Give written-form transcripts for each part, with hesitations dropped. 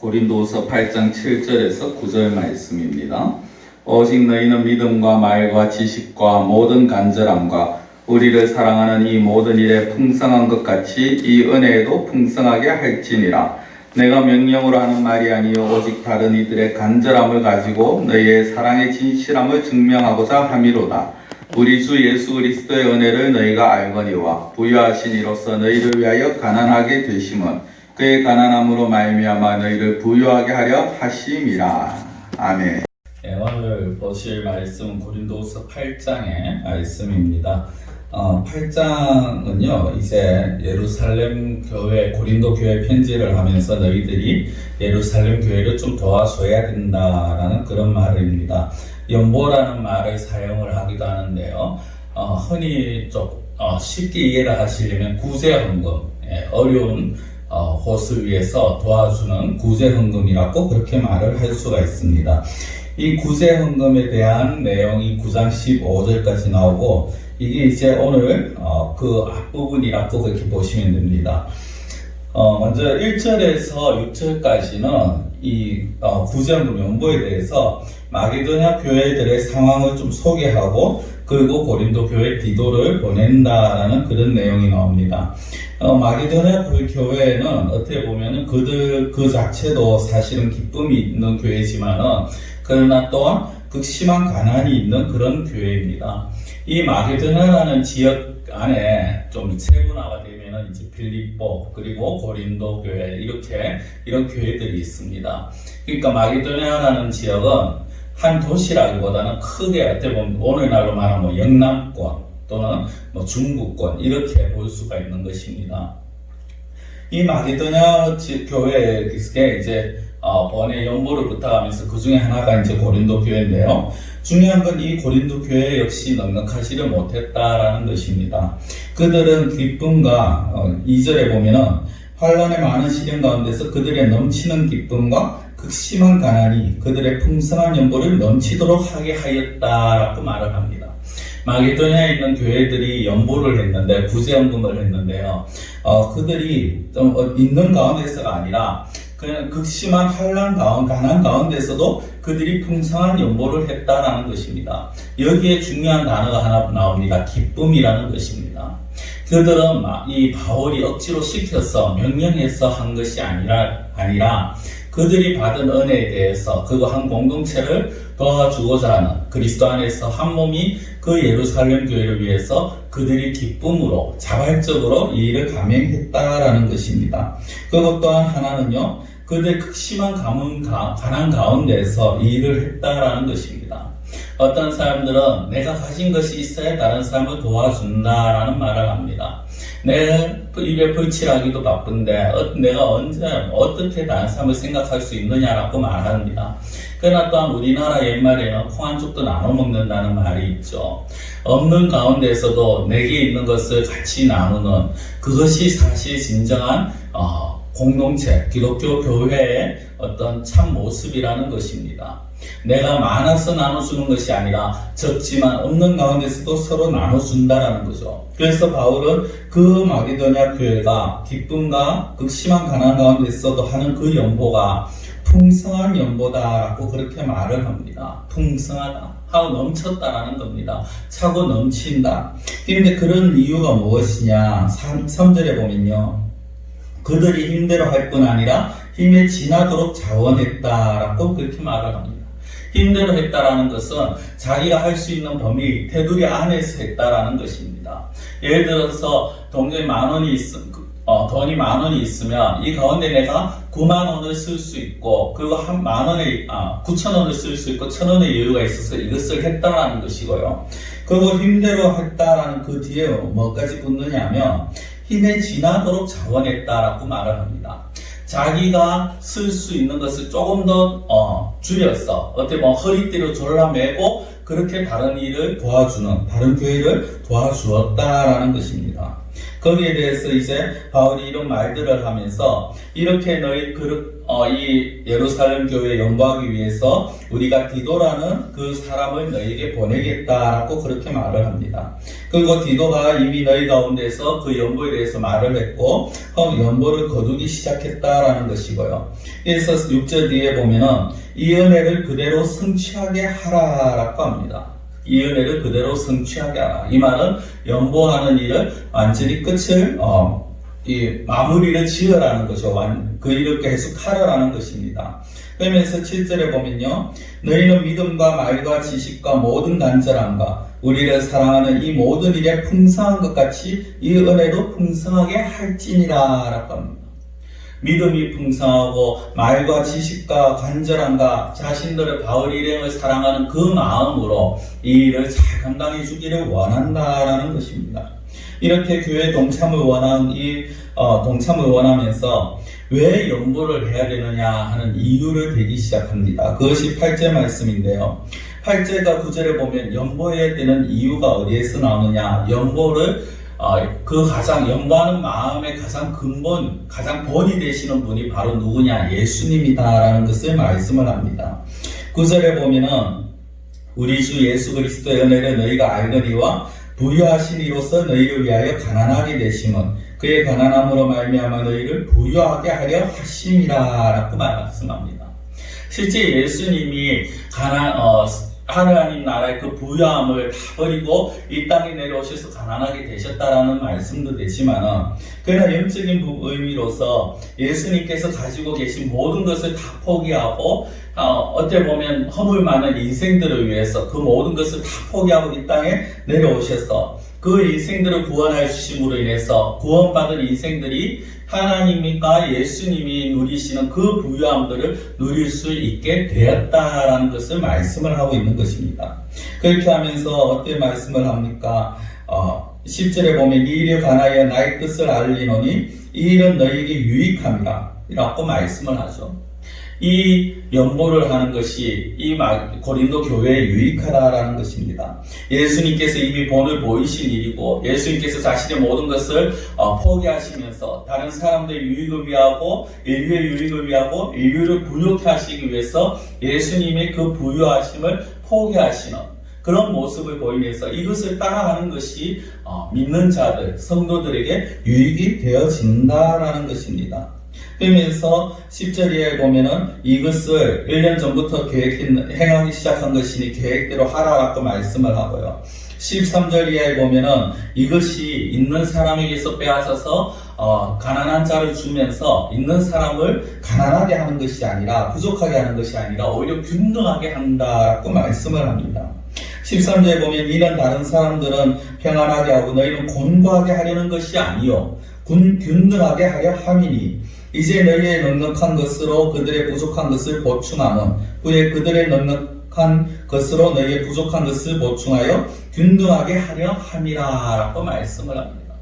고린도후서 8장 7절에서 9절 말씀입니다. 오직 너희는 믿음과 말과 지식과 모든 간절함과 우리를 사랑하는 이 모든 일에 풍성한 것 같이 이 은혜에도 풍성하게 할지니라. 내가 명령으로 하는 말이 아니요 오직 다른 이들의 간절함을 가지고 너희의 사랑의 진실함을 증명하고자 함이로다. 우리 주 예수 그리스도의 은혜를 너희가 알거니와 부유하신 이로써 너희를 위하여 가난하게 되심은 그의 가난함으로 말미암아 너희를 부유하게 하려 하심이라. 아멘. 네, 오늘 보실 말씀은 고린도후서 8장의 말씀입니다. 8장은요, 이제 예루살렘 교회, 고린도 교회 편지를 하면서 너희들이 예루살렘 교회를 좀 도와줘야 된다라는 그런 말입니다. 연보라는 말을 사용을 하기도 하는데요. 흔히 좀 쉽게 이해를 하시려면 구제헌금, 어려운 곳을 위해서 도와주는 구제헌금이라고 그렇게 말을 할 수가 있습니다. 이 구제헌금에 대한 내용이 9장 15절까지 나오고 이게 이제 오늘 그 앞부분이라고 그렇게 보시면 됩니다. 먼저 1절에서 6절까지는 이 구제헌금 연보에 대해서 마게도냐 교회들의 상황을 좀 소개하고 그리고 고린도 교회 디도를 보낸다라는 그런 내용이 나옵니다. 마게도냐 교회는 어떻게 보면은 그 자체도 사실은 기쁨이 있는 교회지만은 그러나 또한 극심한 가난이 있는 그런 교회입니다. 이 마게도냐라는 지역 안에 좀 세분화가 되면은 이제 필립보 그리고 고린도 교회 이런 교회들이 있습니다. 그러니까 마게도냐라는 지역은 한 도시라기보다는 크게 어떻게 보면 오늘날로 말하면 뭐 영남권 또는 뭐 중부권 이렇게 볼 수가 있는 것입니다. 이 마게도냐 교회에 이제 번의 연보를 부탁하면서 그 중에 하나가 이제 고린도 교회인데요. 중요한 건 이 고린도 교회 역시 넉넉하지를 못했다라는 것입니다. 그들은 기쁨과 2절에 보면은 환난의 많은 시련 가운데서 그들의 넘치는 기쁨과 극심한 가난이 그들의 풍성한 연보를 넘치도록 하게 하였다라고 말을 합니다. 마게도냐에 있는 교회들이 연보를 했는데 구제연금을 했는데요. 그들이 좀 있는 가운데서가 아니라 그냥 극심한 환난 가난 가운데서도 그들이 풍성한 연보를 했다라는 것입니다. 여기에 중요한 단어가 하나 나옵니다. 기쁨이라는 것입니다. 그들은 이 바울이 억지로 시켜서 명령해서 한 것이 아니라 그들이 받은 은혜에 대해서 그리고 한 공동체를 도와주고자 하는 그리스도 안에서 한 몸이 그 예루살렘 교회를 위해서 그들이 기쁨으로 자발적으로 이 일을 감행했다라는 것입니다. 그것 또한 하나는요, 그들의 극심한 가난 가운데서 이 일을 했다라는 것입니다. 어떤 사람들은 내가 가진 것이 있어야 다른 사람을 도와준다라는 말을 합니다. 내 입에 불칠하기도 바쁜데 내가 언제 어떻게 다른 사람을 생각할 수 있느냐라고 말합니다. 그러나 또한 우리나라 옛말에는 콩 한 쪽도 나눠 먹는다는 말이 있죠. 없는 가운데서도 내게 있는 것을 같이 나누는 그것이 사실 진정한 공동체, 기독교 교회의 어떤 참 모습이라는 것입니다. 내가 많아서 나눠주는 것이 아니라 적지만 없는 가운데서도 서로 나눠준다라는 거죠. 그래서 바울은 그 마게도냐 교회가 기쁨과 극심한 가난 가운데서도 하는 그 연보가 풍성한 연보다라고 그렇게 말을 합니다. 풍성하다 하고 넘쳤다라는 겁니다. 차고 넘친다. 그런데 그런 이유가 무엇이냐? 3절에 보면요, 그들이 힘대로 할 뿐 아니라 힘에 지나도록 자원했다라고 그렇게 말을 합니다. 힘대로 했다라는 것은 자기가 할 수 있는 범위 테두리 안에서 했다라는 것입니다. 예를 들어서 동전이 돈이 10,000원이 있으면 이 가운데 내가 90,000원을 쓸 수 있고 그리고 9,000원을 쓸 수 있고 1,000원의 여유가 있어서 이것을 했다라는 것이고요. 그리고 힘대로 했다라는 그 뒤에 뭐까지 붙느냐 하면 힘에 지나도록 자원했다라고 말을 합니다. 자기가 쓸 수 있는 것을 조금 더 줄여서 어떻게 보면 허리띠를 졸라매고 그렇게 다른 일을 도와주는, 다른 교회를 도와주었다라는 것입니다. 거기에 대해서 이제 바울이 이런 말들을 하면서 이렇게 이 예루살렘 교회에 연구하기 위해서 우리가 디도라는 그 사람을 너에게 보내겠다라고 그렇게 말을 합니다. 그리고 디도가 이미 너희 가운데서 그 연보에 대해서 말을 했고 연보를 거두기 시작했다라는 것이고요. 그래서 6절 뒤에 보면은 이 은혜를 그대로 성취하게 하라라고 합니다. 이 은혜를 그대로 성취하게 하라. 이 말은 연보하는 일을 완전히 끝을 마무리를 지으라는 것이죠. 그 일을 계속 하라라는 것입니다. 그러면서 7절에 보면요, 너희는 믿음과 말과 지식과 모든 간절함과 우리를 사랑하는 이 모든 일에 풍성한 것 같이 이 은혜도 풍성하게 할지니라 라고 합니다. 믿음이 풍성하고 말과 지식과 간절함과 자신들의 바울 일행을 사랑하는 그 마음으로 이 일을 잘 감당해 주기를 원한다라는 것입니다. 이렇게 교회 동참을 원하면서 왜 연보를 해야 되느냐 하는 이유를 대기 시작합니다. 그것이 8절 말씀인데요. 8절과 9절에 보면 연보해야 되는 이유가 어디에서 나오느냐? 연보를 연보하는 마음의 가장 근본, 가장 본이 되시는 분이 바로 누구냐? 예수님이다라는 것을 말씀을 합니다. 9절에 보면은 우리 주 예수 그리스도의 은혜를 너희가 알거니와 부유하신 이로써 너희를 위하여 가난하게 되심은 그의 가난함으로 말미암아 너희를 부유하게 하려 하심이라라고 말씀합니다. 실제 예수님이 하나님 나라의 그 부유함을 다 버리고 이 땅에 내려오셔서 가난하게 되셨다라는 말씀도 되지만은, 그러나 영적인 의미로서 예수님께서 가지고 계신 모든 것을 다 포기하고 어떻게 보면 허물 많은 인생들을 위해서 그 모든 것을 다 포기하고 이 땅에 내려오셔서 그 인생들을 구원해 주심으로 인해서 구원받은 인생들이 하나님과 예수님이 누리시는 그 부유함들을 누릴 수 있게 되었다라는 것을 말씀을 하고 있는 것입니다. 그렇게 하면서 어떻게 말씀을 합니까? 10절에 보면 이 일에 관하여 나의 뜻을 알리노니 이 일은 너희에게 유익함이라 라고 말씀을 하죠. 이 연보를 하는 것이 이 고린도 교회에 유익하다라는 것입니다. 예수님께서 이미 본을 보이신 일이고 예수님께서 자신의 모든 것을 포기하시면서 다른 사람들의 유익을 위하고 인류의 유익을 위하고 인류를 부유케 하시기 위해서 예수님의 그 부유하심을 포기하시는 그런 모습을 보이면서 이것을 따라가는 것이 믿는 자들, 성도들에게 유익이 되어진다라는 것입니다. 그러면서 10절 이하에 보면은 이것을 1년 전부터 행하기 시작한 것이니 계획대로 하라라고 말씀을 하고요. 13절 이하에 보면은 이것이 있는 사람에게서 빼앗아서 가난한 자를 주면서 있는 사람을 가난하게 하는 것이 아니라 부족하게 하는 것이 아니라 오히려 균등하게 한다라고 말씀을 합니다. 13절에 보면 이런 다른 사람들은 평안하게 하고 너희는 곤고하게 하려는 것이 아니요 균등하게 하려 함이니 이제 너희의 넉넉한 것으로 그들의 부족한 것을 보충하면 후에 그들의 넉넉한 것으로 너희의 부족한 것을 보충하여 균등하게 하려 함이라 라고 말씀을 합니다.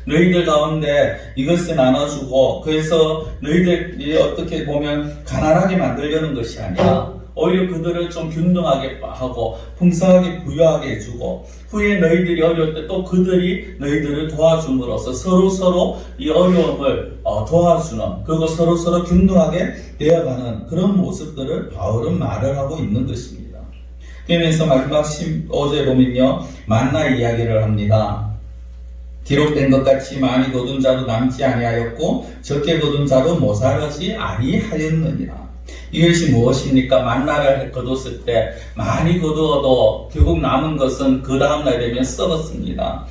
너희들 가운데 이것을 나눠주고 그래서 너희들이 어떻게 보면 가난하게 만들려는 것이 아니라 오히려 그들을 좀 균등하게 하고 풍성하게 부유하게 해주고 후에 너희들이 어려울 때 또 그들이 너희들을 도와줌으로써 서로 이 어려움을 도와주는 그리고 서로 균등하게 되어가는 그런 모습들을 바울은 말을 하고 있는 것입니다. 그러면서 마지막 15절에 보면요 만나 이야기를 합니다. 기록된 것 같이 많이 거둔 자도 남지 아니하였고 적게 거둔 자도 모자라지 아니하였느니라. 이것이 무엇입니까? 만나를 거뒀을 때 많이 거두어도 결국 남은 것은 그 다음날 되면 썩었습니다.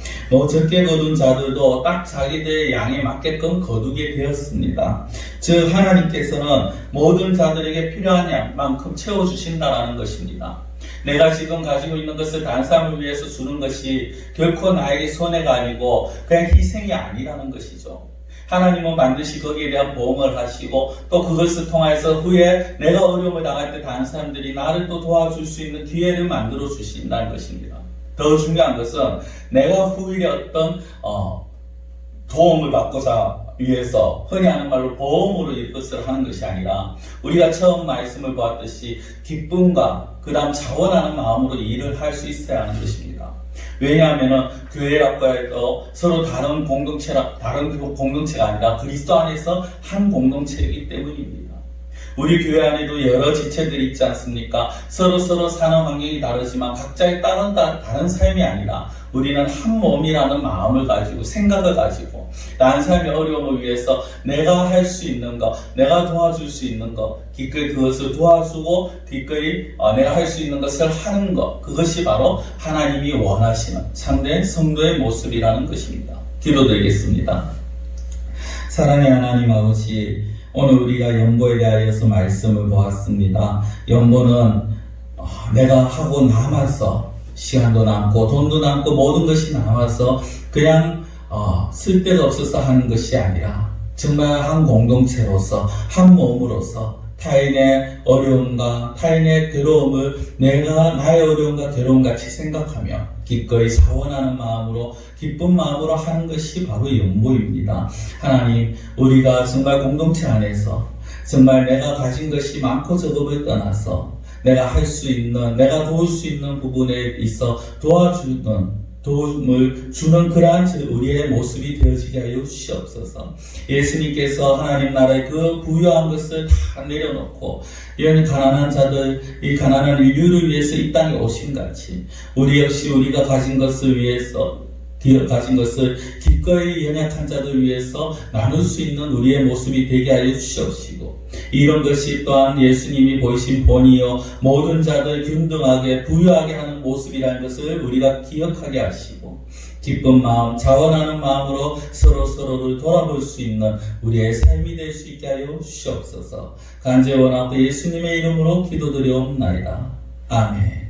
적게 거둔 자들도 딱 자기들의 양에 맞게끔 거두게 되었습니다. 즉 하나님께서는 모든 자들에게 필요한 양만큼 채워주신다라는 것입니다. 내가 지금 가지고 있는 것을 다른 사람을 위해서 주는 것이 결코 나에게 손해가 아니고 그냥 희생이 아니라는 것이죠. 하나님은 반드시 거기에 대한 보험을 하시고 또 그것을 통해서 후에 내가 어려움을 당할 때 다른 사람들이 나를 또 도와줄 수 있는 기회를 만들어 주신다는 것입니다. 더 중요한 것은 내가 후일에 어떤 도움을 받고자 위해서 흔히 하는 말로 보험으로 이것을 하는 것이 아니라 우리가 처음 말씀을 보았듯이 기쁨과 그 다음 자원하는 마음으로 일을 할 수 있어야 하는 것입니다. 왜냐하면 교회학과에도 서로 다른 공동체가 아니라 그리스도 안에서 한 공동체이기 때문입니다. 우리 교회 안에도 여러 지체들이 있지 않습니까? 서로 사는 환경이 다르지만 각자의 다른 삶이 아니라 우리는 한 몸이라는 마음을 가지고 생각을 가지고 다른 사람의 어려움을 위해서 내가 할 수 있는 것, 내가 도와줄 수 있는 것, 기꺼이 그것을 도와주고 기꺼이 내가 할 수 있는 것을 하는 것, 그것이 바로 하나님이 원하시는 참된 성도의 모습이라는 것입니다. 기도드리겠습니다. 사랑의 하나님 아버지, 오늘 우리가 연보에 대하여서 말씀을 보았습니다. 연보는 내가 하고 남아서 시간도 남고 돈도 남고 모든 것이 남아서 그냥 쓸데가 없어서 하는 것이 아니라 정말 한 공동체로서 한 몸으로서 타인의 어려움과 타인의 괴로움을 내가 나의 어려움과 괴로움 같이 생각하며 기꺼이 자원하는 마음으로 기쁜 마음으로 하는 것이 바로 연보입니다. 하나님, 우리가 정말 공동체 안에서 정말 내가 가진 것이 많고 적음을 떠나서 내가 할 수 있는, 내가 도울 수 있는 부분에 있어 도움을 주는 그러한 우리의 모습이 되어지게 하여 주시옵소서. 예수님께서 하나님 나라의 그 부유한 것을 다 내려놓고 이런 가난한 자들, 이 가난한 인류를 위해서 이 땅에 오신 같이 우리 역시 우리가 가진 것을 기꺼이 연약한 자들 위해서 나눌 수 있는 우리의 모습이 되게 하여 주시옵시고 이런 것이 또한 예수님이 보이신 본이요 모든 자들 균등하게 부유하게 하는 모습이라는 것을 우리가 기억하게 하시고 기쁜 마음, 자원하는 마음으로 서로를 돌아볼 수 있는 우리의 삶이 될 수 있게 하여 주시옵소서. 간절히 원하고 예수님의 이름으로 기도드리옵나이다. 아멘.